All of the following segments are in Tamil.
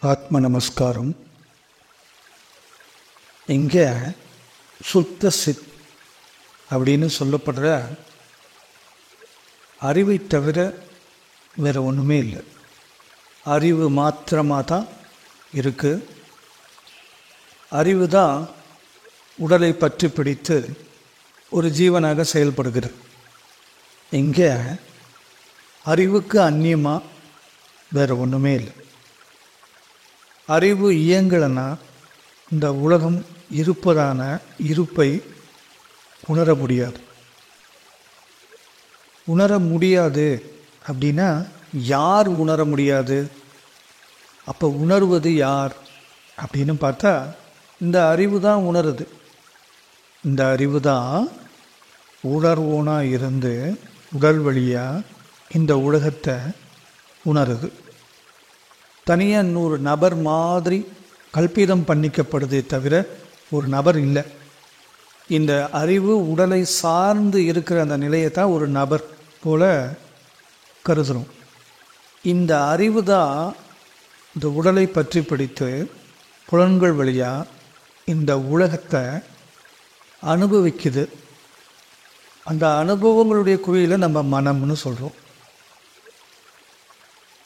ஆத்ம நமஸ்காரம். இங்கே சுத்த சித் அப்படின்னு சொல்லப்படுற அறிவை தவிர வேறு ஒன்றுமே இல்லை. அறிவு மாத்திரமாக தான் இருக்குது. அறிவு தான் உடலை பற்றி பிடித்து ஒரு ஜீவனாக செயல்படுகிறது. இங்கே அறிவுக்கு அந்நியமாக வேறு ஒன்றுமே இல்லை. அறிவு இயங்கலைன்னா இந்த உலகம் இருப்பதான இருப்பை உணர முடியாது. உணர முடியாது அப்படின்னா யார் உணர முடியாது? அப்போ உணர்வது யார் அப்படின்னு பார்த்தா இந்த அறிவு தான் உணருது. இந்த அறிவு தான் உணர்வோனாக இருந்து உடல் வழியாக இந்த உலகத்தை உணருது. தனியாக இன்னொரு நபர் மாதிரி கல்பிதம் பண்ணிக்கப்படுதே தவிர ஒரு நபர் இல்லை. இந்த அறிவு உடலை சார்ந்து இருக்கிற அந்த நிலையை தான் ஒரு நபர் போல கருதுகிறோம். இந்த அறிவு தான் இந்த உடலை பற்றி பிடித்து புலன்கள் வழியாக இந்த உலகத்தை அனுபவிக்குது. அந்த அனுபவங்களுடைய குழியில் நம்ம மனம்னு சொல்கிறோம்.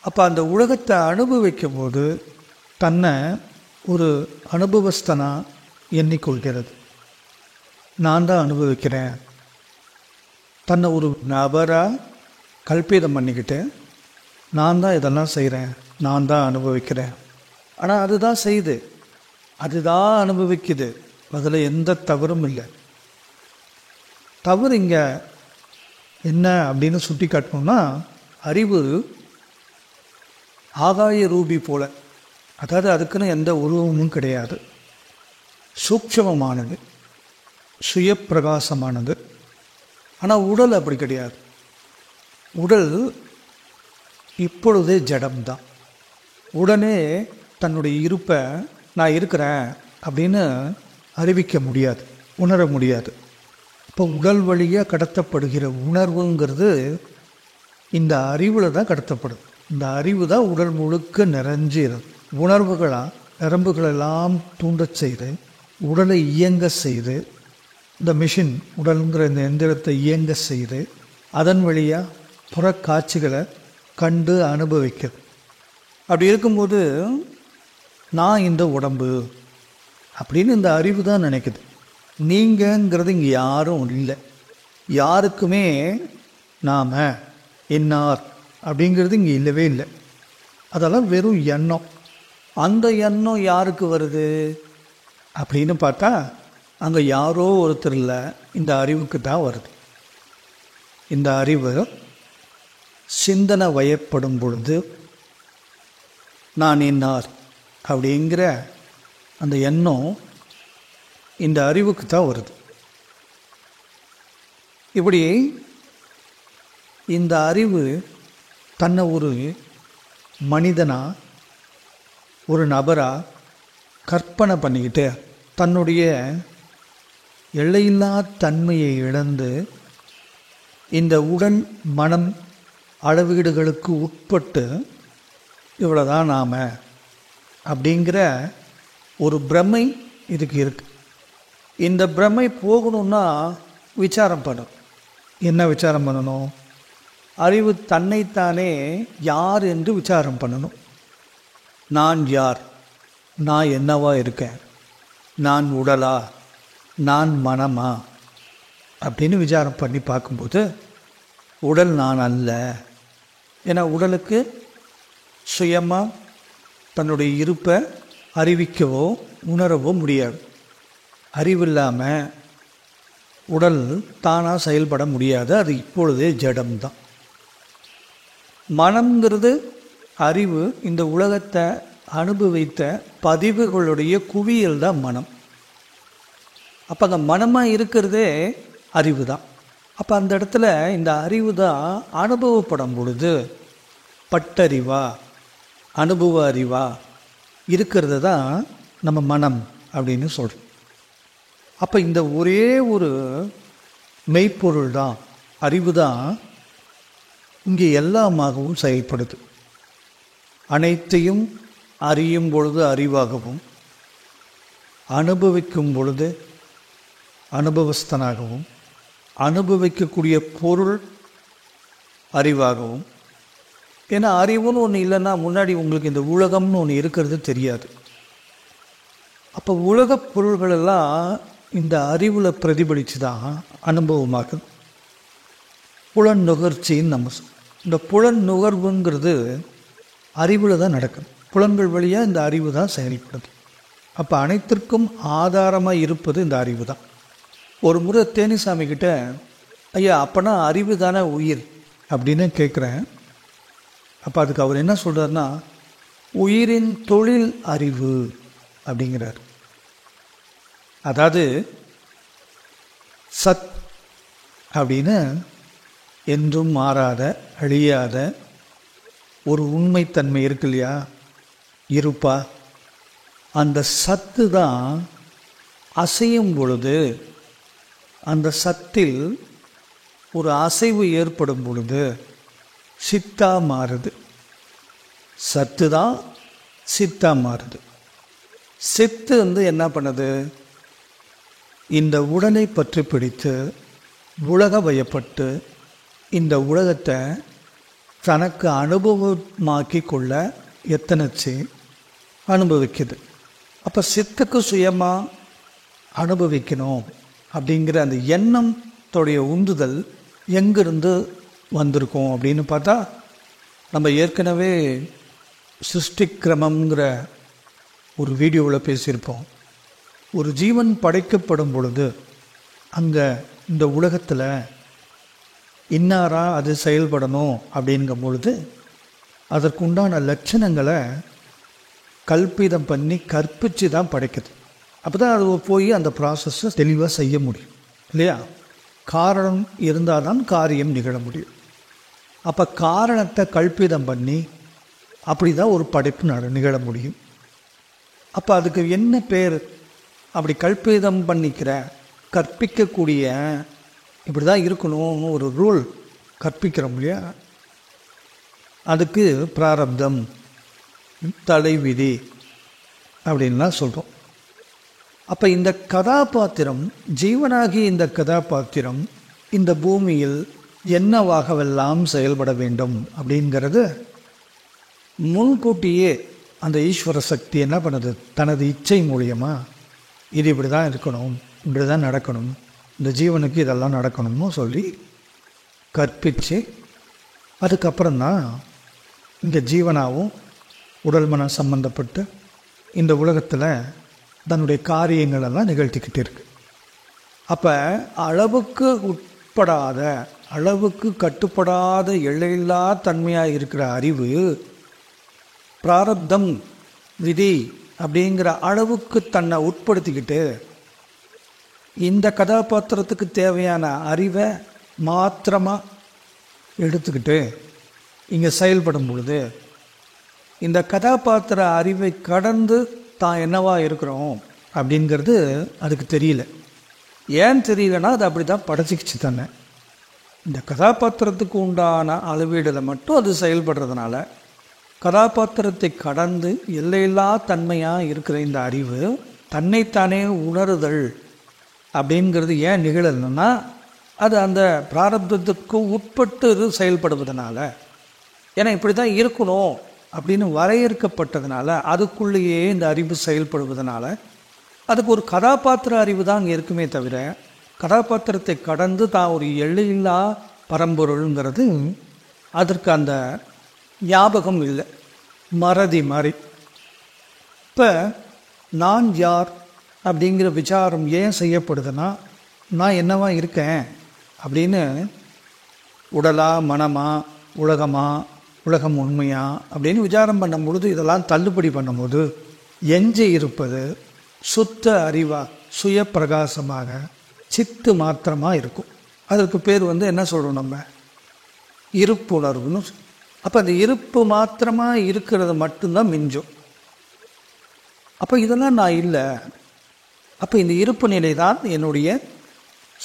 அப்போ அந்த உலகத்தை அனுபவிக்கும் போது தன்னை ஒரு அனுபவஸ்தனாக எண்ணிக்கொள்கிறது. நான் தான் அனுபவிக்கிறேன். தன்னை ஒரு நபராக கல்பிதம் பண்ணிக்கிட்டு நான் தான் இதெல்லாம் செய்கிறேன், நான் தான் அனுபவிக்கிறேன். ஆனால் அதுதான் செய்யுது, அதுதான் அனுபவிக்குது. அதில் எந்த தவறும் இல்லை. தவறு இங்கே என்ன அப்படின்னு சுட்டி காட்டணும்னா, அறிவு ஆகாய ரூபி போல, அதாவது அதுக்குன்னு எந்த உருவமும் கிடையாது. சூட்சமமானது, சுய பிரகாசமானது. ஆனால் உடல் அப்படி கிடையாது. உடல் இப்பொழுதே ஜடம்தான். உடனே தன்னுடைய இருப்பை நான் இருக்கிறேன் அப்படின்னு அறிவிக்க முடியாது, உணர முடியாது. இப்போ உடல் வழியாக கடத்தப்படுகிற உணர்வுங்கிறது இந்த அறிவில் தான் கடத்தப்படுது. இந்த அறிவு தான் உடல் முழுக்க நிறைஞ்சிடும். உணர்வுகளாக நரம்புகளெல்லாம் தூண்டச் செய்து உடலை இயங்க செய்து, இந்த மிஷின் உடலுங்கிற இந்த எந்திரத்தை இயங்க செய்து அதன் வழியாக புறக்காட்சிகளை கண்டு அனுபவிக்கிறது. அப்படி இருக்கும்போது நான் இந்த உடம்பு அப்படின்னு இந்த அறிவு தான் நினைக்குது. நீங்கங்கிறது இங்கே யாரும் இல்லை. யாருக்குமே நாம் என்னார் அப்படிங்கிறது இங்கே இல்லவே இல்லை. அதெல்லாம் வெறும் எண்ணம். அந்த எண்ணம் யாருக்கு வருது அப்படின்னு பார்த்தா அங்கே யாரோ ஒருத்தர் இல்லை, இந்த அறிவுக்கு தான் வருது. இந்த அறிவு சிந்தனை வயப்படும் பொழுது நான் என்னார் அப்படிங்கிற அந்த எண்ணம் இந்த அறிவுக்கு தான் வருது. இப்படி இந்த அறிவு தன்னை ஒரு மனிதனாக, ஒரு நபராக கற்பனை பண்ணிக்கிட்டு தன்னுடைய எல்லையில்லா தன்மையை இழந்து இந்த உடல் மனம் அளவீடுகளுக்கு உட்பட்டு இவ்வளோதான் நாம் அப்படிங்கிற ஒரு பிரமை இதுக்கு இருக்குது. இந்த பிரமை போகணுன்னா விசாரம் பண்ணணும். என்ன விசாரம் பண்ணணும்? அறிவு தன்னைத்தானே யார் என்று விசாரம் பண்ணணும். நான் யார்? நான் என்னவா இருக்கேன்? நான் உடலா? நான் மனமா? அப்படின்னு விசாரம் பண்ணி பார்க்கும்போது உடல் நான் அல்ல. ஏன்னா உடலுக்கு சுயமாக தன்னுடைய இருப்பை அறிவிக்கவோ உணரவோ முடியாது. அறிவில்லாமல் உடல் தானாக செயல்பட முடியாது. அது இப்பொழுதே ஜடம்தான். மனம்ங்கிறது அறிவு இந்த உலகத்தை அனுபவித்த பதிவுகளுடைய குவியல் தான் மனம். அப்போ அந்த மனமாக இருக்கிறதே அறிவு தான். அப்போ அந்த இடத்துல இந்த அறிவு தான் அனுபவப்படும் பொழுது பட்டறிவா அனுபவ அறிவா இருக்கிறது தான் நம்ம மனம் அப்படின்னு சொல்கிறோம். அப்போ இந்த ஒரே ஒரு மெய்ப்பொருள் தான், அறிவு தான் இங்கே எல்லாமாகவும் செயல்படுது. அனைத்தையும் அறியும் பொழுது அறிவாகவும், அனுபவிக்கும் பொழுது அனுபவஸ்தனாகவும், அனுபவிக்கக்கூடிய பொருள் அறிவாகவும். ஏன்னா அறிவுன்னு ஒன்று இல்லைன்னா முன்னாடி உங்களுக்கு இந்த உலகம்னு ஒன்று இருக்கிறது தெரியாது. அப்போ உலகப் பொருள்களெல்லாம் இந்த அறிவில் பிரதிபலித்து தான் அனுபவமாகுது. புலன் நுகர்ச்சின்னு நம்ம இந்த புலன் நுகர்வுங்கிறது அறிவில் தான் நடக்குது. புலன்கள் வழியாக இந்த அறிவு தான் செயல்படுது. அப்போ அனைத்திற்கும் ஆதாரமாக இருப்பது இந்த அறிவு தான். ஒரு முறை தேனிசாமி கிட்ட, ஐயா அப்போனா அறிவு தானே உயிர் அப்படின்னு கேட்குறேன். அப்போ அதுக்கு அவர் என்ன சொல்கிறாருன்னா, உயிரின் தொழில் அறிவு அப்படிங்கிறார். அதாவது சத் அப்படின்னு என்றும் மாறாத அழியாத ஒரு உண்மைத்தன்மை இருக்கு இல்லையா, இருப்பா, அந்த சத்து தான் அசையும் பொழுது, அந்த சத்தில் ஒரு அசைவு ஏற்படும் பொழுது சித்தா மாறுது. சத்து தான் சித்தா மாறுது. சித்து என்ன பண்ணுது, இந்த உடலை பற்றி பிடித்து உலக வயப்பட்டு இந்த உலகத்தை தனக்கு அனுபவமாக்கி கொள்ள எத்தனைச்சு அனுபவிக்குது. அப்போ சித்துக்கு சுயமாக அனுபவிக்கணும் அப்படிங்கிற அந்த எண்ணத்தோடைய உந்துதல் எங்கிருந்து வந்திருக்கோம் அப்படின்னு பார்த்தா, நம்ம ஏற்கனவே சிருஷ்டிக்கிரமங்கிற ஒரு வீடியோவில் பேசியிருப்போம். ஒரு ஜீவன் படைக்கப்படும் பொழுது அங்கே இந்த உலகத்தில் இன்னாரா அது செயல்படணும் அப்படிங்கும் பொழுது அதற்குண்டான லட்சணங்களை கல்பிதம் பண்ணி கற்பித்து தான் படைக்குது. அப்போ தான் அது போய் அந்த ப்ராசஸை தெளிவாக செய்ய முடியும் இல்லையா. காரணம் இருந்தால் தான் காரியம் நிகழ முடியும். அப்போ காரணத்தை கல்பிதம் பண்ணி அப்படி தான் ஒரு படைப்பு நிகழ முடியும். அப்போ அதுக்கு என்ன பேர்? அப்படி கல்பிதம் பண்ணிக்கிற கற்பிக்கக்கூடிய, இப்படி தான் இருக்கணும் ஒரு ரூல் கற்பிக்கிறோம் இல்லையா, அதுக்கு பிராரப்தம், தலைவிதி அப்படின்லாம் சொல்கிறோம். அப்போ இந்த கதாபாத்திரம், ஜீவனாகி இந்த கதாபாத்திரம் இந்த பூமியில் என்னவாகவெல்லாம் செயல்பட வேண்டும் அப்படிங்கிறது முன்கூட்டியே அந்த ஈஸ்வர சக்தி என்ன பண்ணுது, தனது இச்சை மூலியமாக இது இப்படி தான் இருக்கணும், இப்படி தான் நடக்கணும், இந்த ஜீவனுக்கு இதெல்லாம் நடக்கணும்னு சொல்லி கற்பித்து அதுக்கப்புறம்தான் இந்த ஜீவனாகவும் உடல் மனம் சம்பந்தப்பட்டு இந்த உலகத்தில் தன்னுடைய காரியங்களெல்லாம் நிகழ்த்திக்கிட்டு இருக்கு. அப்போ அளவுக்கு உட்படாத, அளவுக்கு கட்டுப்படாத எல்லையில்லா தன்மையாக இருக்கிற அறிவு பிராரப்தம் விதி அப்படிங்கிற அளவுக்கு தன்னை உட்படுத்திக்கிட்டு இந்த கதாபாத்திரத்துக்கு தேவையான அறிவை மாத்திரமாக எடுத்துக்கிட்டு இங்கே செயல்படும் பொழுது இந்த கதாபாத்திர அறிவை கடந்து தான் என்னவா இருக்கிறோம் அப்படிங்கிறது அதுக்கு தெரியல. ஏன் தெரியலன்னா அது அப்படி தான் படைச்சிக்கிச்சு தானே. இந்த கதாபாத்திரத்துக்கு உண்டான அளவீடில் மட்டும் அது செயல்படுறதுனால கதாபாத்திரத்தை கடந்து எல்லையில்லா தன்மையாக இருக்கிற இந்த அறிவு தன்னைத்தானே உணருதல் அப்படிங்கிறது ஏன் நிகழலைன்னா அது அந்த பிராரப்தத்துக்கு உட்பட்டு இது செயல்படுவதனால. ஏன்னா இப்படி தான் இருக்கணும் அப்படின்னு வரையறுக்கப்பட்டதுனால அதுக்குள்ளேயே இந்த அறிவு செயல்படுவதனால அதுக்கு ஒரு கதாபாத்திர அறிவு தான் அங்கே இருக்குமே தவிர கதாபாத்திரத்தை கடந்து தான் ஒரு எல்லையில்லா பரம்பொருளுங்கிறது அதற்கு அந்த ஞாபகம் இல்லை, மறதி மாதிரி. இப்போ நான் யார் அப்படிங்கிற விசாரம் ஏன் செய்யப்படுதுன்னா, நான் என்னவா இருக்கேன் அப்படின்னு உடலா மனமா உலகமா உலகம் உண்மையா அப்படின்னு விசாரம் பண்ணும் பொழுது, இதெல்லாம் தள்ளுபடி பண்ணும்போது எஞ்சி இருப்பது சுத்த அறிவா சுய பிரகாசமாக சித்து மாத்திரமாக இருக்கும். அதற்கு பேர் என்ன சொல்கிறோம் நம்ம, இருப்புணர்வுன்னு. அப்போ அந்த இருப்பு மாத்திரமாக இருக்கிறது மட்டும்தான் மிஞ்சும். அப்போ இதெல்லாம் நான் இல்லை. அப்போ இந்த இருப்பு நிலை தான் என்னுடைய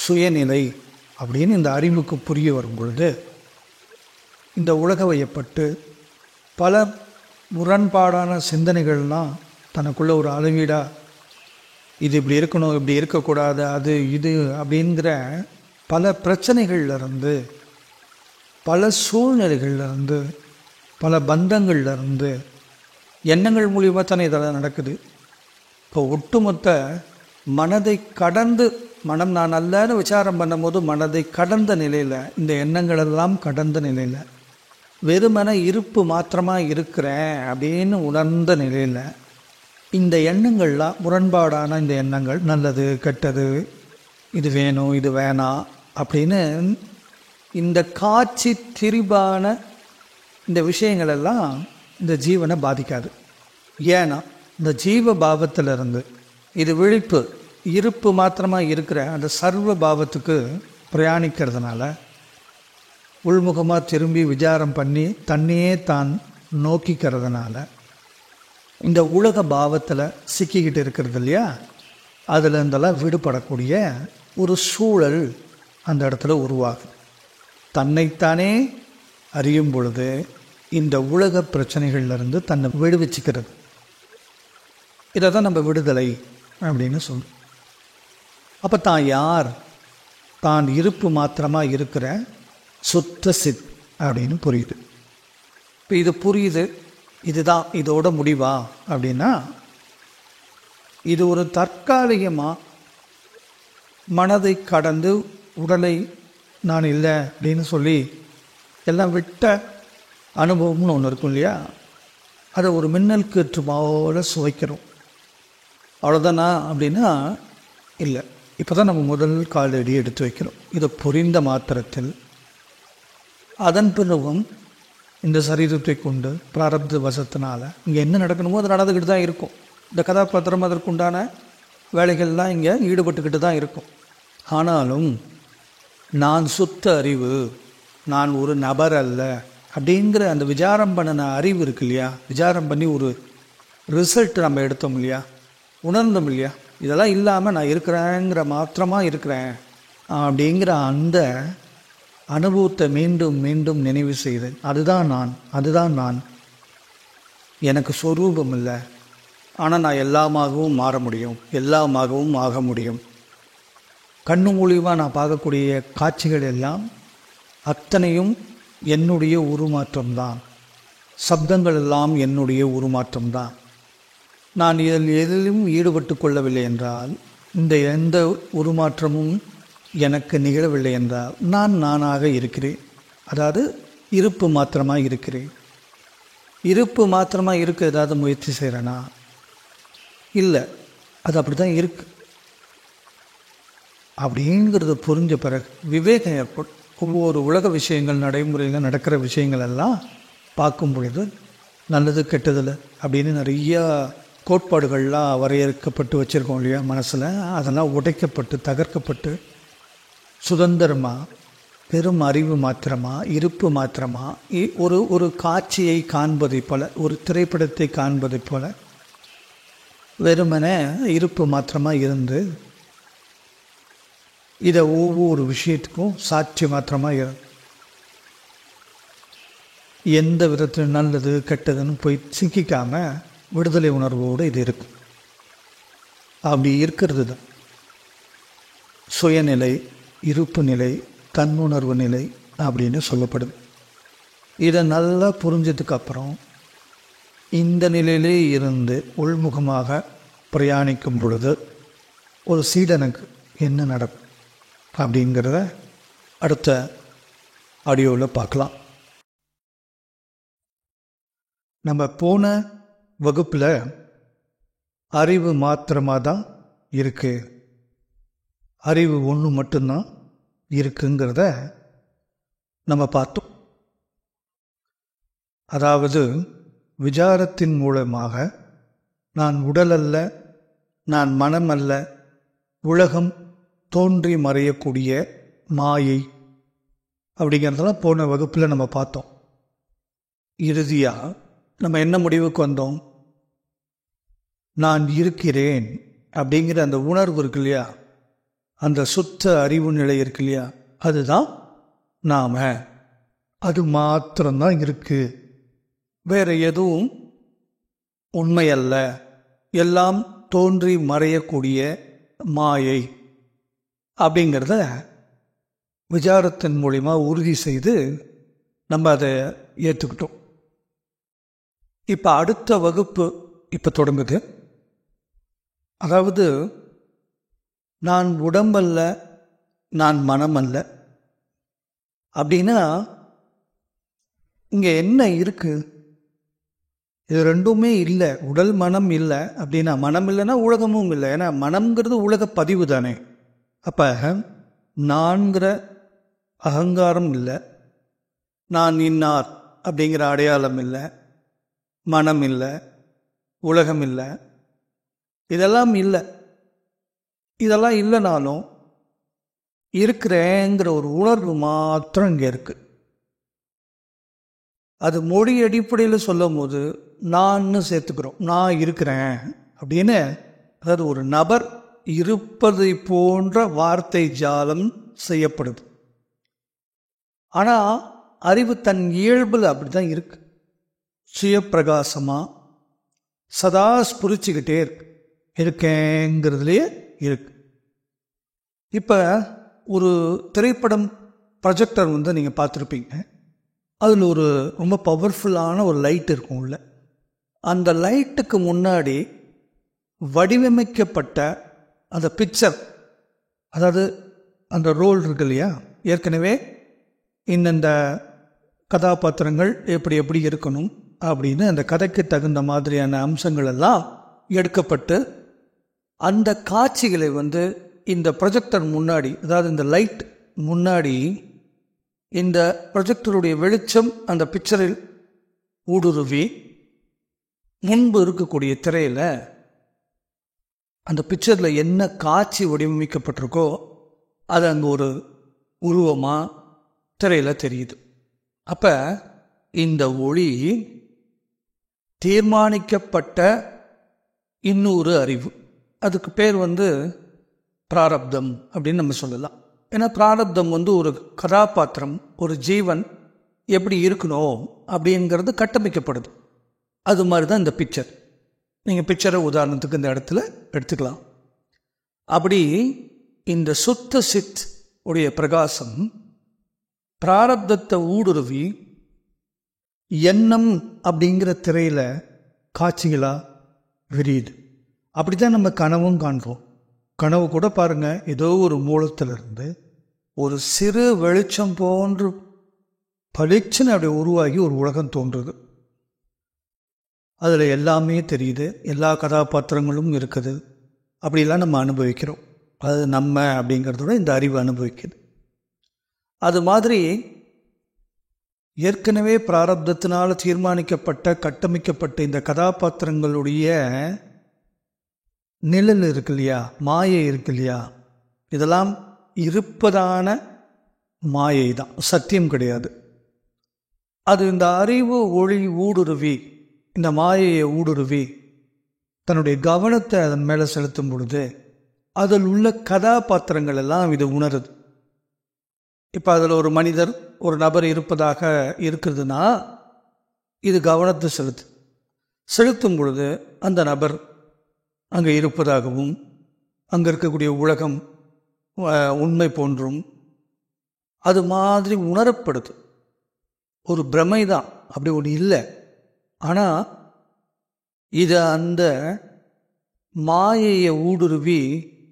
சுயநிலை அப்படின்னு இந்த அறிவுக்கு புரிய வரும் பொழுது இந்த உலக வயப்பட்டு பல முரண்பாடான சிந்தனைகள்லாம் தனக்குள்ள ஒரு அளவீடாக இது இப்படி இருக்கணும், இப்படி இருக்கக்கூடாது, அது இது அப்படிங்கிற பல பிரச்சனைகள்லேருந்து, பல சூழ்நிலைகள்லேருந்து, பல பந்தங்கள்லேருந்து எண்ணங்கள் மூலியமாக தானே இதெல்லாம் நடக்குது. இப்போ ஒட்டுமொத்த மனதை கடந்து, மனம் நான் அல்லன்னு விசாரம் பண்ணும்போது மனதை கடந்த நிலையில், இந்த எண்ணங்களெல்லாம் கடந்த நிலையில், வெறுமன இருப்பு மாத்திரமாக இருக்கிறேன் அப்படின்னு உணர்ந்த நிலையில் இந்த எண்ணங்கள்லாம், முரண்பாடான இந்த எண்ணங்கள், நல்லது கெட்டது, இது வேணும் இது வேணாம் அப்படின்னு இந்த காட்சி திரிபான இந்த விஷயங்களெல்லாம் இந்த ஜீவனை பாதிக்காது. ஏன்னா இந்த ஜீவ பாவத்திலிருந்து இது விழிப்பு இருப்பு மாத்திரமாக இருக்கிற அந்த சர்வ பாவத்துக்கு பிரயாணிக்கிறதுனால, உள்முகமாக திரும்பி விசாரம் பண்ணி தன்னையே தான் நோக்கிக்கிறதுனால இந்த உலக பாவத்தில் சிக்கிக்கிட்டு இருக்கிறது இல்லையா, அதில் இருந்தெல்லாம் விடுபடக்கூடிய ஒரு சூழல் அந்த இடத்துல உருவாகுது. தன்னைத்தானே அறியும் பொழுது இந்த உலக பிரச்சனைகள்லேருந்து தன்னை விடுவிச்சுக்கிறது. இதை தான் நம்ம விடுதலை அப்படின்னு சொல்கிறோம். அப்போ தான் யார்? தான் இருப்பு மாத்திரமாக இருக்கிற சுத்த சித் அப்படின்னு புரியுது. இப்போ இது புரியுது, இதுதான் இதோட முடிவா அப்படின்னா, இது ஒரு தற்காலிகமாக மனதை கடந்து உடலை நான் இல்லை அப்படின்னு சொல்லி எல்லாம் விட்ட அனுபவம்னு ஒன்று இருக்கும் இல்லையா, அதை ஒரு மின்னல் காற்று போல சுவைக்கிறோம். அவ்வளோதானா அப்படின்னா இல்லை. இப்போ தான் நம்ம முதல் காலடி எடுத்து வைக்கிறோம். இதை புரிந்த மாத்திரத்தில் அதன் பிறகும் இந்த சரீரத்தை கொண்டு பிராரப்த வசத்தினால இங்கே என்ன நடக்கணுமோ அது நடந்துக்கிட்டு தான் இருக்கும். இந்த கதாபாத்திரம் அதற்குண்டான வேலைகள்லாம் இங்கே ஈடுபட்டுக்கிட்டு தான் இருக்கும். ஆனாலும் நான் சுத்த அறிவு, நான் ஒரு நபர் அல்ல அப்படிங்கிற அந்த விசாரம் பண்ணின அறிவு இருக்கு இல்லையா, விசாரம் பண்ணி ஒரு ரிசல்ட் நம்ம எடுத்தோம் இல்லையா, உணர்ந்தோம் இல்லையா, இதெல்லாம் இல்லாமல் நான் இருக்கிறேங்கிற மாத்திரமாக இருக்கிறேன் அப்படிங்கிற அந்த அனுபவத்தை மீண்டும் மீண்டும் நினைவு செய்து, அதுதான் நான், அதுதான் நான், எனக்கு சொரூபம் இல்லை, ஆனால் நான் எல்லாமாகவும் மாற முடியும், எல்லாமாகவும் ஆக முடியும். கண்ணு மூலியமாக நான் பார்க்கக்கூடிய காட்சிகள் எல்லாம் அத்தனையும் என்னுடைய உருமாற்றம்தான், சப்தங்கள் எல்லாம் என்னுடைய உருமாற்றம்தான். நான் இதில் எதிலும் ஈடுபட்டு கொள்ளவில்லை என்றால், இந்த எந்த உருமாற்றமும் எனக்கு நிகழவில்லை என்றால் நான் நானாக இருக்கிறேன். அதாவது இருப்பு மாத்திரமாக இருக்கிறேன். இருப்பு மாத்திரமாக இருக்க ஏதாவது முயற்சி செய்கிறேனா? இல்லை, அது அப்படி தான் இருக்கு. அப்படிங்கிறது புரிஞ்ச பிறகு விவேகம் ஏற்படும். ஒவ்வொரு உலக விஷயங்கள், நடைமுறையில் நடக்கிற விஷயங்கள் எல்லாம் பார்க்கும் பொழுது நல்லது கெட்டதில் அப்படின்னு நிறையா கோட்பாடுகள்லாம் வரையறுக்கப்பட்டு வச்சுருக்கோம் இல்லையா மனசில், அதெல்லாம் உடைக்கப்பட்டு தகர்க்கப்பட்டு சுதந்திரமாக பெரும் அறிவு மாத்திரமாக, இருப்பு மாத்திரமாக, ஒரு காட்சியை காண்பதை போல, ஒரு திரைப்படத்தை காண்பதை போல வெறுமனே இருப்பு மாத்திரமாக இருந்து இதை ஒவ்வொரு விஷயத்துக்கும் சாட்சி மாத்திரமாக எந்த விதத்தில் நல்லது கெட்டதுன்னு போய் சிக்கிக்காமல் விடுதலை உணர்வோடு இது இருக்கும். அப்படி இருக்கிறது தான் சுயநிலை, இருப்பு நிலை, தன்னுணர்வு நிலை அப்படின்னு சொல்லப்படுது. இதை நல்லா புரிஞ்சதுக்கப்புறம் இந்த நிலையிலே இருந்து உள்முகமாக பிரயாணிக்கும் பொழுது ஒரு சீடனுக்கு என்ன நடக்கும் அப்படிங்கிறத அடுத்த ஆடியோவில் பார்க்கலாம். நம்ம போன வகுப்பில் அறிவு மாத்திரமாக தான் இருக்குது, அறிவு ஒன்று மட்டும்தான் இருக்குங்கிறத நம்ம பார்த்தோம். அதாவது விசாரத்தின் மூலமாக நான் உடல் அல்ல, நான் மனம் அல்ல, உலகம் தோன்றி மறையக்கூடிய மாயை அப்படிங்கிறதெல்லாம் போன வகுப்பில் நம்ம பார்த்தோம். இறுதியாக நம்ம என்ன முடிவுக்கு வந்தோம்? நான் இருக்கிறேன் அப்படிங்கிற அந்த உணர்வு இருக்கு இல்லையா, அந்த சுத்த அறிவு நிலை இருக்கு இல்லையா, அதுதான் நாம. அது மாத்திரம்தான் இருக்கு, வேற எதுவும் உண்மையல்ல, எல்லாம் தோன்றி மறையக்கூடிய மாயை அப்படிங்கிறத விசாரத்தின் மூலிமா உறுதி செய்து நம்ம அதை ஏற்றுக்கிட்டோம். இப்போ அடுத்த வகுப்பு இப்போ தொடங்குது. அதாவது நான் உடம்பல்ல, நான் மனம் அல்ல அப்படின்னா இங்கே என்ன இருக்கு? இது ரெண்டுமே இல்லை. உடல் மனம் இல்லை அப்படின்னா, மனம் இல்லைன்னா உலகமும் இல்லை. ஏன்னா மனம்ங்கிறது உலக பதிவு தானே. அப்போ நான்கிற அகங்காரம் இல்லை, நான் இன்னார் அப்படிங்கிற அடையாளம் இல்லை, மனம் இல்லை, உலகம் இல்லை, இதெல்லாம் இல்லை. இதெல்லாம் இல்லைனாலும் இருக்கிறேங்கிற ஒரு உணர்வு மாத்திரம் இங்கே இருக்கு. அது மொழி அடிப்படையில் சொல்லும் போது நான்னு சேர்த்துக்கிறோம். நான் இருக்கிறேன் அப்படின்னு. அதாவது ஒரு நபர் இருப்பதை போன்ற வார்த்தை ஜாலம் செய்யப்படுது. ஆனால் அறிவு தன் இயல்பில் அப்படி தான் இருக்கு. சுயப்பிரகாசமா சதா ஸ்புரிச்சுக்கிட்டே இருக்கேங்கிறதுலையே இருக்கு. இப்போ ஒரு திரைப்படம் ப்ரொஜெக்டர் நீங்கள் பார்த்துருப்பீங்க. அதில் ஒரு ரொம்ப பவர்ஃபுல்லான ஒரு லைட் இருக்கும் உள்ள. அந்த லைட்டுக்கு முன்னாடி வடிவமைக்கப்பட்ட அந்த பிக்சர், அதாவது அந்த ரோல் இருக்கு இல்லையா, ஏற்கனவே இந்தந்த கதாபாத்திரங்கள் எப்படி எப்படி இருக்கணும் அப்படின்னு அந்த கதைக்கு தகுந்த மாதிரியான அம்சங்கள் எல்லாம் எடுக்கப்பட்டு அந்த காட்சிகளை இந்த ப்ரொஜெக்டர் முன்னாடி, அதாவது இந்த லைட் முன்னாடி இந்த ப்ரொஜெக்டருடைய வெளிச்சம் அந்த பிக்சரில் ஊடுருவி முன்பு இருக்கக்கூடிய திரையில் அந்த பிக்சரில் என்ன காட்சி வடிவமைக்கப்பட்டிருக்கோ அது அங்கே ஒரு உருவமாக திரையில் தெரியுது. அப்போ இந்த ஒளி தீர்மானிக்கப்பட்ட இன்னொரு அறிவு. அதுக்கு பேர் பிராரப்தம் அப்படின்னு நம்ம சொல்லலாம். ஏன்னா பிராரப்தம் ஒரு கதாபாத்திரம், ஒரு ஜீவன் எப்படி இருக்கணும் அப்படிங்கிறது கட்டமைக்கப்படுது. அது மாதிரி தான் இந்த பிக்சர். நீங்கள் பிக்சரை உதாரணத்துக்கு இந்த இடத்துல எடுத்துக்கலாம். அப்படி இந்த சுத்த சித் உடைய பிரகாசம் பிராரப்தத்தை ஊடுருவி எண்ணம் அப்படிங்கிற திரையில காட்சிகளா விரியுது. அப்படித்தான் நம்ம கனவும் காண்றோம். கனவு கூட பாருங்க, ஏதோ ஒரு மூலத்திலிருந்து ஒரு சிறு வெளிச்சம் போன்று பளிச்சுன்னு அப்படி உருவாகி ஒரு உலகம் தோன்றுது. அதில் எல்லாமே தெரியுது, எல்லா கதாபாத்திரங்களும் இருக்குது. அப்படிலாம் நம்ம அனுபவிக்கிறோம். அது நம்ம அப்படிங்கிறதோட இந்த அறிவு அனுபவிக்குது. அது மாதிரி ஏற்கனவே பிராரப்தத்தினால் தீர்மானிக்கப்பட்ட கட்டமைக்கப்பட்ட இந்த கதாபாத்திரங்களுடைய நிழல் இருக்கு இல்லையா, மாயை இருக்கு இல்லையா, இதெல்லாம் இருப்பதான மாயை தான், சத்தியம் கிடையாது. அது இந்த அறிவு ஒளி ஊடுருவி, இந்த மாயையை ஊடுருவி தன்னுடைய கவனத்தை அதன் மேலே செலுத்தும் பொழுது அதில் உள்ள கதாபாத்திரங்கள் எல்லாம் இது உணருது. இப்போ அதில் ஒரு மனிதர், ஒரு நபர் இருப்பதாக இருக்குதுன்னா இது கவனத்தை செலுத்தும் பொழுது அந்த நபர் அங்கே இருப்பதாகவும் அங்கே இருக்கக்கூடிய உலகம் உண்மை போன்றும் அது மாதிரி உணரப்படுது. ஒரு பிரமை தான், அப்படி ஒன்று இல்லை. ஆனால் இது அந்த மாயையை ஊடுருவி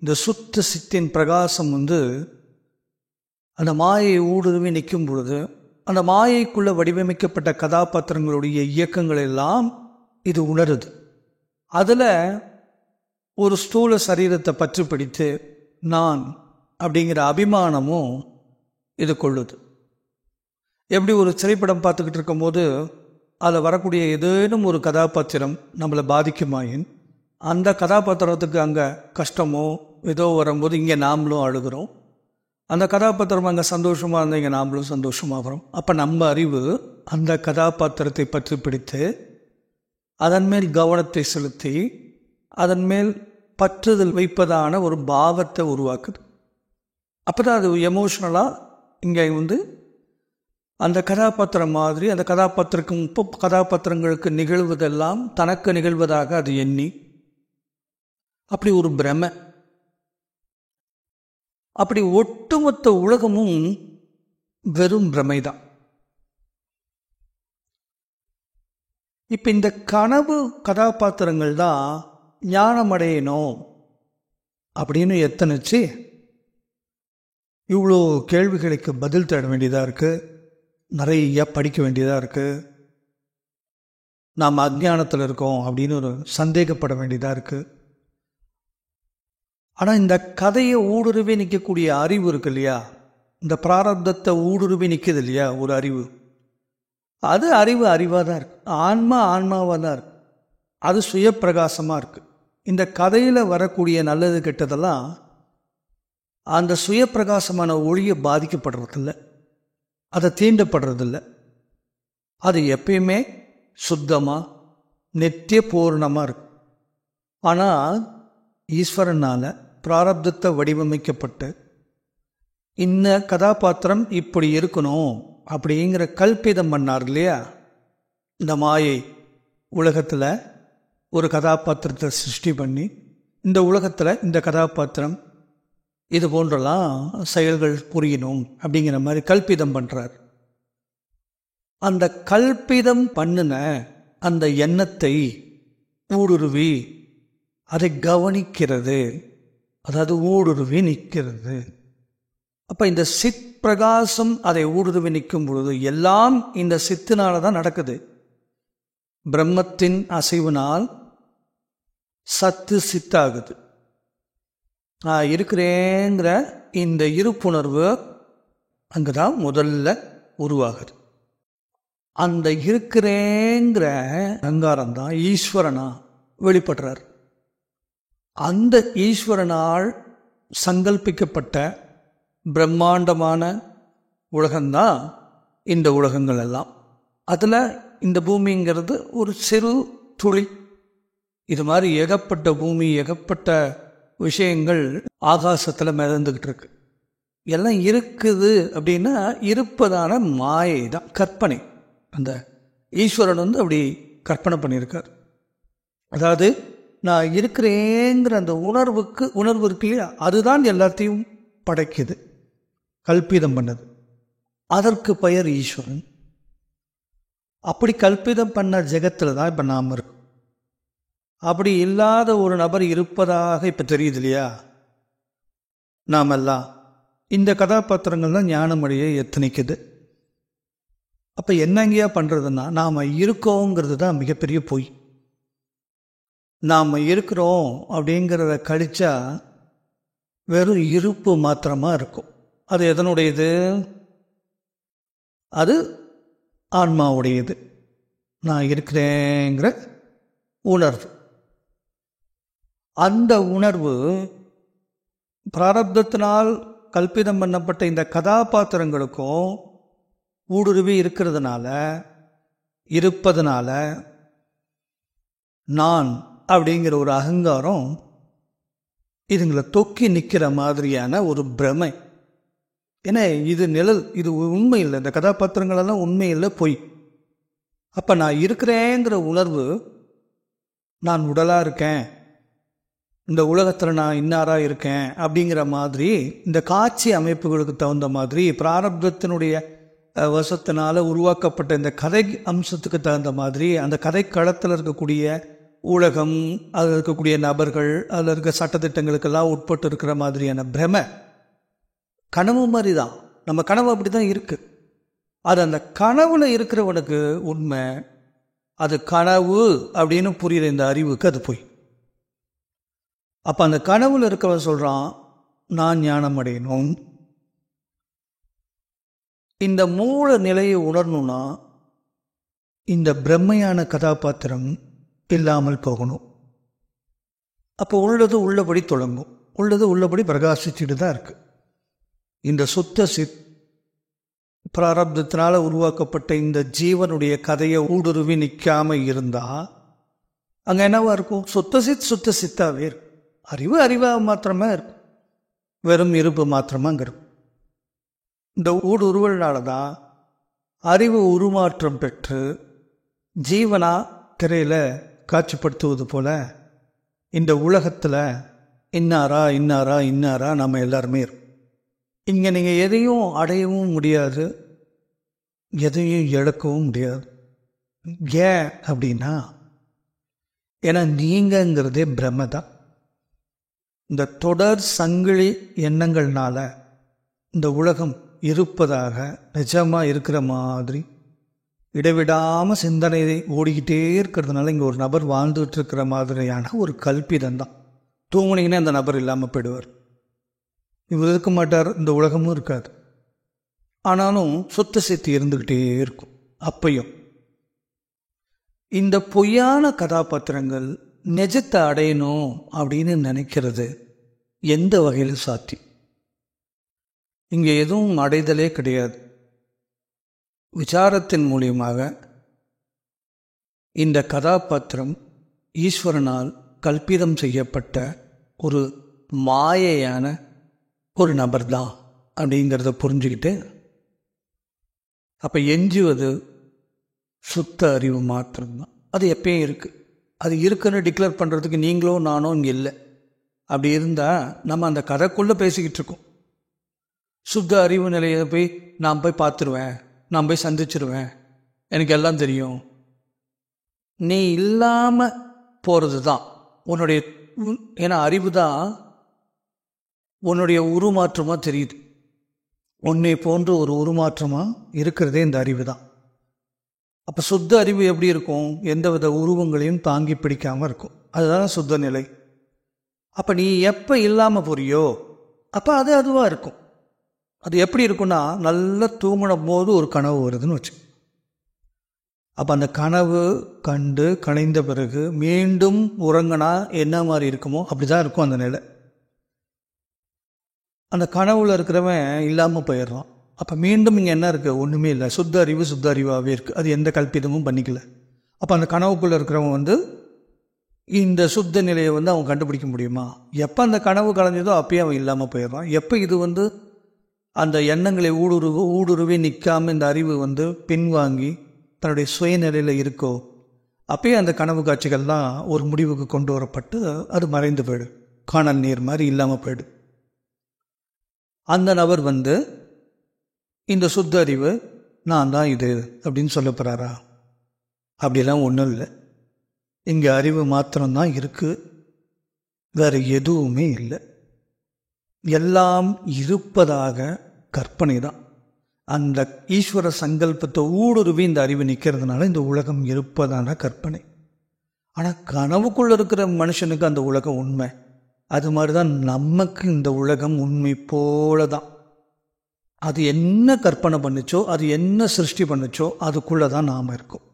இந்த சுத்த சித்தின் பிரகாசம் அந்த மாயையை ஊடுருவி நிற்கும் பொழுது அந்த மாயைக்குள்ளே வடிவமைக்கப்பட்ட கதாபாத்திரங்களுடைய இயக்கங்கள் எல்லாம் இது உணருது. அதில் ஒரு ஸ்தூல சரீரத்தை பற்றி பிடித்து நான் அப்படிங்கிற அபிமானமும் இது கொள்ளுது. எப்படி ஒரு திரைப்படம் பார்த்துக்கிட்டு இருக்கும்போது அதில் வரக்கூடிய ஏதேனும் ஒரு கதாபாத்திரம் நம்மளை பாதிக்குமாயின் அந்த கதாபாத்திரத்துக்கு அங்கே கஷ்டமோ ஏதோ வரும்போது இங்கே நாமளும் அழுகிறோம். அந்த கதாபாத்திரம் அங்கே சந்தோஷமாக இருந்தால் இங்கே நாமளும் சந்தோஷமாக வரும். அப்போ நம்ம அறிவு அந்த கதாபாத்திரத்தை பற்றி பிடித்து அதன் மேல் கவனத்தை செலுத்தி அதன் மேல் பற்றுதல் வைப்பதான ஒரு பாவத்தை உருவாக்குது. அப்போ தான் அது எமோஷ்னலாக இங்கே அந்த கதாபாத்திரம் மாதிரி அந்த கதாபாத்திரங்களுக்கு நிகழ்வதெல்லாம் தனக்கு நிகழ்வதாக அது எண்ணி அப்படி ஒரு பிரமை. அப்படி ஒட்டுமொத்த உலகமும் வெறும் பிரமைதான். இப்ப இந்த கனவு கதாபாத்திரங்கள் தான் ஞானம் அடையணும் அப்படின்னு எத்தனைச்சு இவ்வளோ கேள்விகளுக்கு பதில் தேட வேண்டியதாக இருக்குது, நிறைய படிக்க வேண்டியதாக இருக்குது, நாம் அஜ்ஞானத்தில் இருக்கோம் அப்படின்னு ஒரு சந்தேகப்பட வேண்டியதாக இருக்குது. ஆனால் இந்த கதையை ஊடுருவி நிற்கக்கூடிய அறிவு இருக்கு இல்லையா, இந்த பிராரப்தத்தை ஊடுருவி நிற்குது இல்லையா ஒரு அறிவு, அது அறிவாக தான் இருக்கு. ஆன்மாவாக தான் இருக்கு. அது சுய பிரகாசமாக இருக்கு. இந்த கதையில் வரக்கூடிய நல்லது கெட்டதெல்லாம் அந்த சுய பிரகாசமான ஒளியை பாதிக்கப்படுறதில்ல, அதை தீண்டப்படுறதில்ல. அது எப்பயுமே சுத்தமாக நித்திய பூர்ணமாக இருக்கு. ஆனால் ஈஸ்வரனால் பிராரப்தத்தை வடிவமைக்கப்பட்டு இந்த கதாபாத்திரம் இப்படி இருக்கணும் அப்படிங்கிற கல்பிதம் பண்ணார் இல்லையா. இந்த மாயை உலகத்தில் ஒரு கதாபாத்திரத்தை சிருஷ்டி பண்ணி இந்த உலகத்தில் இந்த கதாபாத்திரம் இது போன்றெல்லாம் செயல்கள் புரியணும் அப்படிங்கிற மாதிரி கல்பிதம் பண்ணுறார். அந்த கல்பிதம் பண்ணின அந்த எண்ணத்தை ஊடுருவி அதை கவனிக்கிறது, அதாவது ஊடுருவி நிற்கிறது. அப்போ இந்த சித் பிரகாசம் அதை ஊடுருவி நிற்கும் பொழுது எல்லாம் இந்த சித்தினால தான் நடக்குது. பிரம்மத்தின் அசைவினால் சத்து சித்தாகுது. நான் இருக்கிறேங்கிற இந்த இருப்புணர்வு அங்குதான் முதல்ல உருவாகுது. அந்த இருக்கிறேங்கிற அகங்காரம் தான் ஈஸ்வரனா வெளிப்படுறார். அந்த ஈஸ்வரனால் சங்கல்பிக்கப்பட்ட பிரம்மாண்டமான உலகம்தான் இந்த உலகங்கள் எல்லாம். அதில் இந்த பூமிங்கிறது ஒரு சிறு துளி. இது மாதிரி ஏகப்பட்ட பூமி, ஏகப்பட்ட விஷயங்கள் ஆகாசத்தில் மிதந்துக்கிட்டு இருக்கு. எல்லாம் இருக்குது அப்படின்னா இருப்பதான மாயை தான், கற்பனை. அந்த ஈஸ்வரன் அப்படி கற்பனை பண்ணியிருக்கார். அதாவது நான் இருக்கிறேங்கிற அந்த உணர்வு இருக்கு இல்லையா, அதுதான் எல்லாத்தையும் படைக்குது, கல்பிதம் பண்ணது. அதற்கு பெயர் ஈஸ்வரன். அப்படி கல்பிதம் பண்ண ஜெகத்தில் தான் இப்போ நாம் இருக்கோம். அப்படி இல்லாத ஒரு நபர் இருப்பதாக இப்போ தெரியுது இல்லையா. நாமெல்லாம் இந்த கதாபாத்திரங்கள் தான் ஞானமடைய எத்தனைக்குது. அப்போ என்னங்கயா பண்ணுறதுன்னா, நாம் இருக்கோங்கிறது தான் மிகப்பெரிய பொய். நாம் இருக்கிறோம் அப்படிங்கிறத கழிச்சா வெறும் இருப்பு மாத்திரமாக இருக்கும். அது எதனுடையது? அது ஆன்மாவுடையது. நான் இருக்கிறேங்கிற உணர்வு. அந்த உணர்வு பிராரப்தத்தினால் கல்பிதம் பண்ணப்பட்ட இந்த கதாபாத்திரங்களுக்கும் ஊடுருவி இருப்பதனால நான் அப்படிங்கிற ஒரு அகங்காரம் இதுங்களை தொக்கி நிற்கிற மாதிரியான ஒரு பிரமை. ஏன்னா இது நிழல், இது உண்மை இல்லை. இந்த கதாபாத்திரங்களெல்லாம் உண்மை இல்லை, பொய். அப்போ நான் இருக்கிறேங்கிற உணர்வு, நான் உடலாக இருக்கேன், இந்த உலகத்தில் நான் இன்னாராக இருக்கேன் அப்படிங்கிற மாதிரி இந்த காட்சி அமைப்புகளுக்கு தகுந்த மாதிரி பிராரப்தத்தினுடைய வசத்தினால உருவாக்கப்பட்ட இந்த கதை அம்சத்துக்கு தகுந்த மாதிரி அந்த கதைக்களத்தில் இருக்கக்கூடிய உலகம், அதில் இருக்கக்கூடிய நபர்கள், அதில் இருக்க சட்டத்திட்டங்களுக்கெல்லாம் உட்பட்டு இருக்கிற மாதிரியான பிரமை கனவு மாதிரி தான். நம்ம கனவு அப்படி தான் இருக்குது. அது அந்த கனவுல இருக்கிறவனுக்கு உண்மை, அது கனவு அப்படின்னு புரியுற இந்த அறிவுக்கு அது போய். அப்போ அந்த கனவுல இருக்கவன் சொல்கிறான், நான் ஞானம் அடையணும். இந்த மூல நிலையை உணரணும்னா இந்த பிரம்மையான கதாபாத்திரம் இல்லாமல் போகணும். அப்போ உள்ளது உள்ளபடி தொடங்கும், உள்ளது உள்ளபடி பிரகாசிச்சுட்டு தான் இருக்கு. இந்த சுத்த சித் பிராரப்தத்தினால உருவாக்கப்பட்ட இந்த ஜீவனுடைய கதையை ஊடுருவி நிற்காம இருந்தா அங்க என்னவா இருக்கும்? சுத்த சித்தாவே இருக்கும். அறிவாக மாத்திரமா இருக்கும், வெறும் இருப்பு மாத்திரமா அங்க இருக்கும். இந்த ஊடுருவல்னால தான் அறிவு உருமாற்றம் பெற்று ஜீவனா திரையில் காட்சிப்படுத்துவது போல இந்த உலகத்தில் இன்னாரா இன்னாரா இன்னாரா நம்ம எல்லாருமே இருக்கோம். இங்கே நீங்கள் எதையும் அடையவும் முடியாது, எதையும் இழக்கவும் முடியாது. ஏன் அப்படின்னா, ஏன்னா நீங்கிறதே பிரம்ம தான். இந்த தொடர் சங்கிலி எண்ணங்கள்னால இந்த உலகம் இருப்பதாக நிஜமாக இருக்கிற மாதிரி இடைவிடாமல் சிந்தனை ஓடிக்கிட்டே இருக்கிறதுனால இங்கே ஒரு நபர் வாழ்ந்துட்டு இருக்கிற மாதிரியான ஒரு கல்பிதம் தான். தூங்குனீங்கன்னா அந்த நபர் இல்லாமல் போயிடுவார், இவர் இருக்க மாட்டார், இந்த உலகமும் இருக்காது. ஆனாலும் சொத்து சேர்த்து இருந்துக்கிட்டே இருக்கும். அப்பையும் இந்த பொய்யான கதாபாத்திரங்கள் நிஜத்தை அடையணும் அப்படின்னு நினைக்கிறது எந்த வகையில் சாத்தியம்? இங்கே எதுவும் அடைதலே கிடையாது. விசாரத்தின் மூலியமாக இந்த கதாபாத்திரம் ஈஸ்வரனால் கல்பிதம் செய்யப்பட்ட ஒரு மாயையான ஒரு நபர் தான் அப்படிங்கிறத புரிஞ்சுக்கிட்டு அப்போ எஞ்சுவது சுத்த அறிவு மாத்திரம்தான். அது எப்பயும் இருக்குது. அது இருக்குன்னு டிக்ளேர் பண்ணுறதுக்கு நீங்களோ நானோ இங்கே இல்லை. அப்படி இருந்தால் நம்ம அந்த கதைக்குள்ளே பேசிக்கிட்டு இருக்கோம். சுத்த அறிவு நிலையை போய் நான் போய் பார்த்துருவேன், நான் போய் சந்திச்சிருவேன், எனக்கு எல்லாம் தெரியும். நீ இல்லாமல் போகிறது தான் உன்னுடைய, ஏன்னா அறிவு தான் உன்னுடைய உருமாற்றமாக தெரியுது. உன்னை போன்ற ஒரு உருமாற்றமாக இருக்கிறதே இந்த அறிவு தான். அப்போ சுத்த அறிவு எப்படி இருக்கும்? எந்தவித உருவங்களையும் தாங்கி பிடிக்காமல் இருக்கும். அதுதான் சுத்த நிலை. அப்போ நீ எப்போ இல்லாமல் போறியோ அப்போ அது அதுவாக இருக்கும். அது எப்படி இருக்குன்னா, நல்லா தூங்கின போது ஒரு கனவு வருதுன்னு வச்சு, அப்போ அந்த கனவு கண்டு கலைந்த பிறகு மீண்டும் உறங்கினா என்ன மாதிரி இருக்குமோ அப்படி தான் இருக்கும் அந்த நிலை. அந்த கனவுல இருக்கிறவன் இல்லாமல் போயிடுறான். அப்போ மீண்டும் இங்கே என்ன இருக்குது? ஒன்றுமே இல்லை. சுத்த அறிவாகவே இருக்குது. அது எந்த கல்பிதமும் பண்ணிக்கல. அப்போ அந்த கனவுக்குள்ளே இருக்கிறவன் இந்த சுத்த நிலையை அவன் கண்டுபிடிக்க முடியுமா? எப்போ அந்த கனவு கலைஞ்சதோ அப்பயே அவன் இல்லாமல் போயிடுறான். எப்போ இது அந்த எண்ணங்களை ஊடுருவி நிற்காமல் இந்த அறிவு பின்வாங்கி தன்னுடைய சுயநிலையில் இருக்கோ அப்பயே அந்த கனவு காட்சிகள்லாம் ஒரு முடிவுக்கு கொண்டு வரப்பட்டு அது மறைந்து போயிடு, காணல் நீர் மாதிரி இல்லாமல் போயிடு. அந்த நபர் இந்த சுத்த அறிவு நான் தான் இது அப்படின்னு சொல்ல போகிறாரா? அப்படிலாம் ஒன்றும் இல்லை. இங்கே அறிவு மாத்திரம்தான் இருக்குது, வேறு எதுவுமே இல்லை. எல்லாம் இருப்பதாக கற்பனை தான். அந்த ஈஸ்வர சங்கல்பத்தை ஊடுருவி இந்த அறிவு நிற்கிறதுனால இந்த உலகம் இருப்பதான கற்பனை. ஆனால் கனவுக்குள்ள இருக்கிற மனுஷனுக்கு அந்த உலகம் உண்மை. அது மாதிரி தான் நமக்கு இந்த உலகம் உண்மை போல தான். அது என்ன கற்பனை பண்ணிச்சோ, அது என்ன சிருஷ்டி பண்ணிச்சோ அதுக்குள்ளே தான் நாம் இருக்கோம்.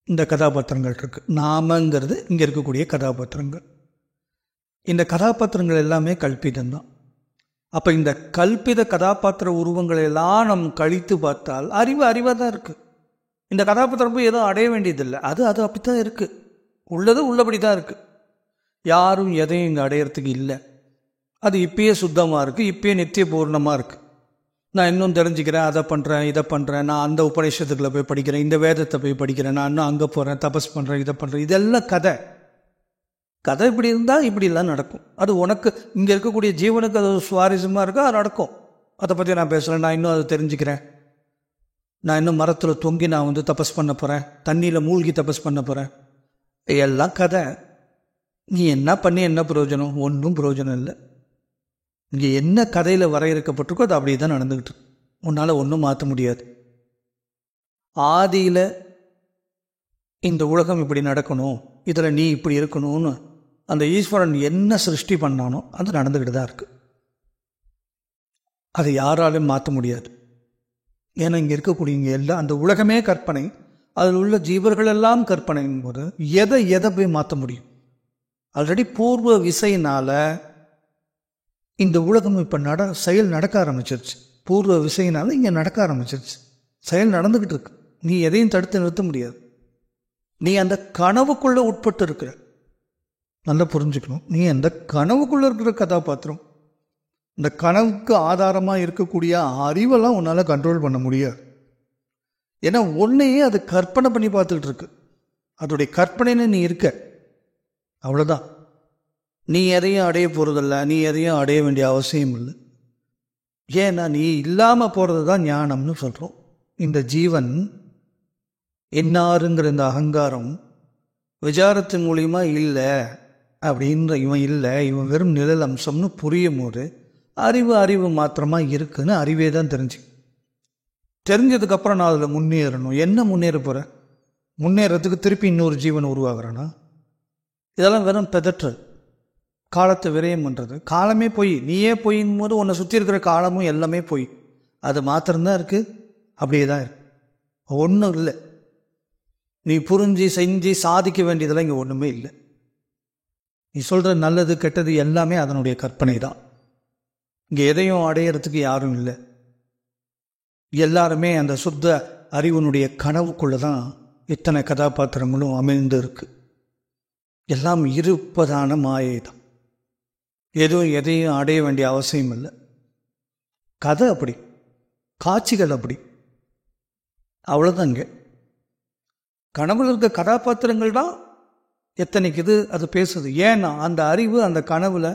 இந்த கதாபாத்திரங்கள் இருக்குது. நாமங்கிறது இங்கே இருக்கக்கூடிய கதாபாத்திரங்கள். இந்த கதாபாத்திரங்கள் எல்லாமே கல்பிதம்தான். அப்போ இந்த கல்பித கதாபாத்திர உருவங்களை எல்லாம் நம் கழித்து பார்த்தால் அறிவாக தான் இருக்குது. இந்த கதாபாத்திரம் போய் எதுவும் அடைய வேண்டியதில்லை. அது அப்படி தான் இருக்குது. உள்ளது உள்ளபடி தான் இருக்குது. யாரும் எதையும் இங்கே அடையிறதுக்கு இல்லை. அது இப்பயே சுத்தமாக இருக்குது, இப்பயே நித்திய பூர்ணமாக இருக்குது. நான் இன்னும் தெரிஞ்சுக்கிறேன், அதை பண்ணுறேன், இதை பண்ணுறேன், நான் அந்த உபநிஷத்துக்களை போய் படிக்கிறேன், இந்த வேதத்தை போய் படிக்கிறேன், நான் இன்னும் அங்கே போகிறேன், தபஸ் பண்ணுறேன், இதை பண்ணுறேன். இதெல்லாம் கதை இப்படி இருந்தால் இப்படிலாம் நடக்கும். அது உனக்கு இங்கே இருக்கக்கூடிய ஜீவனுக்கு அது சுவாரஸ்யமாக இருக்கோ அது நடக்கும். அதை பற்றி நான் பேசுகிறேன், நான் இன்னும் அதை தெரிஞ்சுக்கிறேன், நான் இன்னும் மரத்தில் தொங்கி நான் தபஸ் பண்ண போகிறேன், தண்ணியில் மூழ்கி தபஸ் பண்ண போகிறேன். எல்லாம் கதை. நீ என்ன பண்ணி என்ன பிரயோஜனம்? ஒன்றும் பிரயோஜனம் இல்லை. இங்கே என்ன கதையில் வரையறுக்கப்பட்டிருக்கோ அது அப்படியே தான் நடந்துக்கிட்டு. உன்னால் ஒன்றும் மாற்ற முடியாது. ஆதியில் இந்த உலகம் இப்படி நடக்கணும், இதில் நீ இப்படி இருக்கணும்னு அந்த ஈஸ்வரன் என்ன சிருஷ்டி பண்ணானோ அது நடந்துக்கிட்டு தான் இருக்குது. அதை யாராலும் மாற்ற முடியாது. ஏன்னா இங்கே இருக்கக்கூடிய இங்கே எல்லாம் அந்த உலகமே கற்பனை, அதில் உள்ள ஜீவர்கள் எல்லாம் கற்பனைங்கும் போது எதை போய் மாற்ற முடியும்? ஆல்ரெடி பூர்வ விசையினால் இந்த உலகம் இப்போ செயல் நடக்க ஆரம்பிச்சிருச்சு. பூர்வ விசையினால் இங்கே நடக்க ஆரம்பிச்சிருச்சு. செயல் நடந்துக்கிட்டு இருக்கு. நீ எதையும் தடுத்து நிறுத்த முடியாது. நீ அந்த கனவுக்குள்ளே உட்பட்டு இருக்கிற. நல்லா புரிஞ்சுக்கணும். நீ அந்த கனவுக்குள்ளே இருக்கிற கதாபாத்திரம். இந்த கனவுக்கு ஆதாரமாக இருக்கக்கூடிய அறிவெல்லாம் உன்னால் கண்ட்ரோல் பண்ண முடியாது. ஏன்னா ஒன்றையே அது கற்பனை பண்ணி பார்த்துக்கிட்டு இருக்கு. அதோடைய கற்பனைன்னு நீ இருக்க, அவ்வளோதான். நீ எதையும் அடைய போகிறதில்ல, நீ எதையும் அடைய வேண்டிய அவசியம் இல்லை. ஏன்னா நீ இல்லாமல் போகிறது தான் ஞானம்னு சொல்கிறோம். இந்த ஜீவன் என்னாருங்கிற இந்த அகங்காரம் விசாரத்தின் மூலியமா இல்லை அப்படின்ற இவன் இல்லை, இவன் வெறும் நிழல் அம்சம்னு புரியும் போது அறிவு மாத்திரமாக இருக்குன்னு அறிவே தான் தெரிஞ்சதுக்கப்புறம் நான் அதில் முன்னேறணும். என்ன முன்னேற போகிறேன்? முன்னேறதுக்கு திருப்பி இன்னொரு ஜீவன் உருவாகிறானா? இதெல்லாம் வெறும் பெதற்றல், காலத்தை விரயம் பண்ணுறது. காலமே போய், நீயே போயின் போது உன்னை சுற்றி இருக்கிற காலமும் எல்லாமே போய், அது மாத்திரம்தான் இருக்குது, அப்படியே தான் இருக்கு, ஒன்றும் இல்லை. நீ புரிஞ்சு செஞ்சு சாதிக்க வேண்டியதெல்லாம் இங்கே ஒன்றுமே இல்லை. நீ சொல்கிற நல்லது கெட்டது எல்லாமே அதனுடைய கற்பனை தான். இங்கே எதையும் அடையிறதுக்கு யாரும் இல்லை. எல்லாருமே அந்த சுத்த அறிவனுடைய கனவுக்குள்ளே தான் இத்தனை கதாபாத்திரங்களும் அமைந்து இருக்கு. எல்லாம் இருப்பதான மாயை தான். எதுவும் எதையும் அடைய வேண்டிய அவசியம் இல்லை. கதை அப்படி, காட்சிகள் அப்படி, அவ்வளோதான். இங்கே கனவுல இருக்க கதாபாத்திரங்கள் தான் எத்தனைக்குது அது பேசுது. ஏன்னா அந்த அறிவு அந்த கனவுல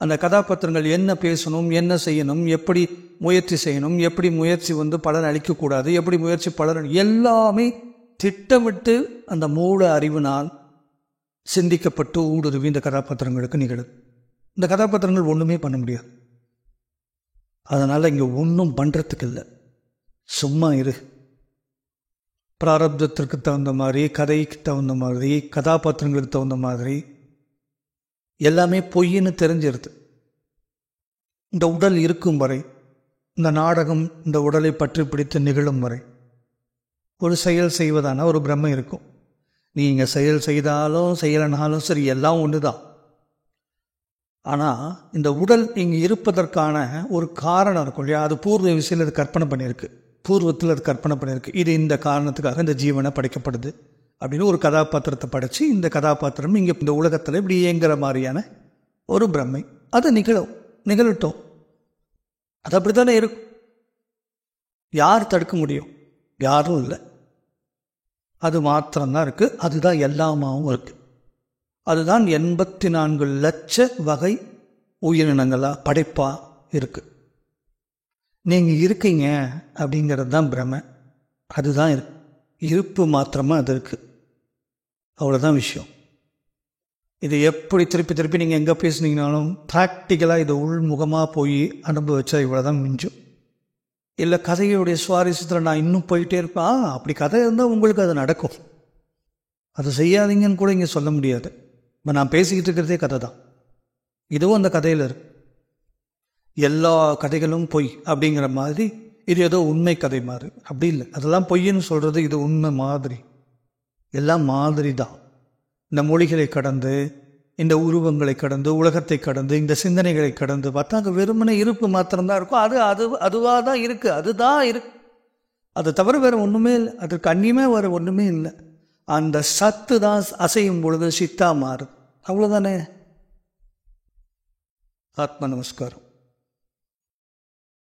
அந்த கதாபாத்திரங்கள் என்ன பேசணும், என்ன செய்யணும், எப்படி முயற்சி செய்யணும், எப்படி முயற்சி பலன் அளிக்கக்கூடாது, எப்படி முயற்சி பலன் எல்லாமே திட்டமிட்டு அந்த மூல அறிவினால் சிந்திக்கப்பட்டு ஊடுருவி இந்த கதாபாத்திரங்களுக்கு நிகழுது. இந்த கதாபாத்திரங்கள் ஒன்றுமே பண்ண முடியாது. அதனால் இங்கே ஒன்றும் பண்ணுறதுக்கு இல்லை, சும்மா இரு. பிராரப்தத்திற்கு தகுந்த மாதிரி, கதைக்கு தகுந்த மாதிரி, கதாபாத்திரங்களுக்கு தகுந்த மாதிரி எல்லாமே பொய்ன்னு தெரிஞ்சிருது. இந்த உடல் இருக்கும் வரை, இந்த நாடகம் இந்த உடலை பற்றி பிடித்து நிகழும் வரை ஒரு செயல் செய்வதான ஒரு பிரம்மை இருக்கும். நீங்கள் செயல் செய்தாலும் செய்யலைனாலும் சரி, எல்லாம் ஒன்று தான். ஆனால் இந்த உடல் இங்கே இருப்பதற்கான ஒரு காரணம் இருக்கும் இல்லையா? அது பூர்வ விஷயம் அது கற்பனை பண்ணியிருக்கு, பூர்வத்தில் அது கற்பனை பண்ணியிருக்கு. இது இந்த காரணத்துக்காக இந்த ஜீவனை படைக்கப்படுது அப்படின்னு ஒரு கதாபாத்திரத்தை படைச்சு, இந்த கதாபாத்திரம் இங்கே இந்த உலகத்தில் இப்படி இயங்குற மாதிரியான ஒரு பிரம்மை. அது நிகழட்டும், அது அப்படி தானே இருக்கும். யார் தடுக்க முடியும்? யாரும் இல்லை. அது மாத்திரம்தான் இருக்குது. அதுதான் எல்லாமாவும் இருக்குது. அதுதான் 84 லட்ச வகை உயிரினங்களாக படைப்பாக இருக்குது. நீங்கள் இருக்கீங்க அப்படிங்கிறது தான் பிரமை. அதுதான் இருக்கு, இருப்பு மாத்திரமாக அது இருக்குது, அவ்வளோதான் விஷயம். இது எப்படி திருப்பி நீங்கள் எங்கே பேசுனீங்கனாலும் ப்ராக்டிக்கலாக இதை உள்முகமாக போய் அனுபவிச்சா இவ்வளோதான் மிஞ்சும். இல்லை கதையுடைய சுவாரஸ்யத்தில் நான் இன்னும் போயிட்டே இருப்பேன், அப்படி கதை இருந்தால் உங்களுக்கு அது நடக்கும். அதை செய்யாதீங்கன்னு கூட இங்கே சொல்ல முடியாது. இப்போ நான் பேசிக்கிட்டு இருக்கிறதே கதை தான், இதுவும் அந்த கதையில் இருக்கு. எல்லா கதைகளும் பொய் அப்படிங்கிற மாதிரி இது ஏதோ உண்மை கதை மாதிரி அப்படி இல்லை. அதெல்லாம் பொய்ன்னு சொல்கிறது இது உண்மை மாதிரி, எல்லாம் மாதிரி தான். இந்த மொழிகளை கடந்து, இந்த உருவங்களை கடந்து, உலகத்தை கடந்து, இந்த சிந்தனைகளை கடந்து பார்த்தா அங்கே வெறுமனே இருப்பு மாத்திரம்தான் இருக்கும். அதுவாக தான் இருக்குது, அதுதான் இருக்கு. அது தவிர வேறு ஒன்றுமே இல்லை, அதற்கு அந்நியமே வேறு ஒன்றுமே இல்லை. அந்த சத்து தான் அசையும் பொழுது சித்தா மாறுது, அவ்வளோதானே. ஆத்ம நமஸ்காரம்.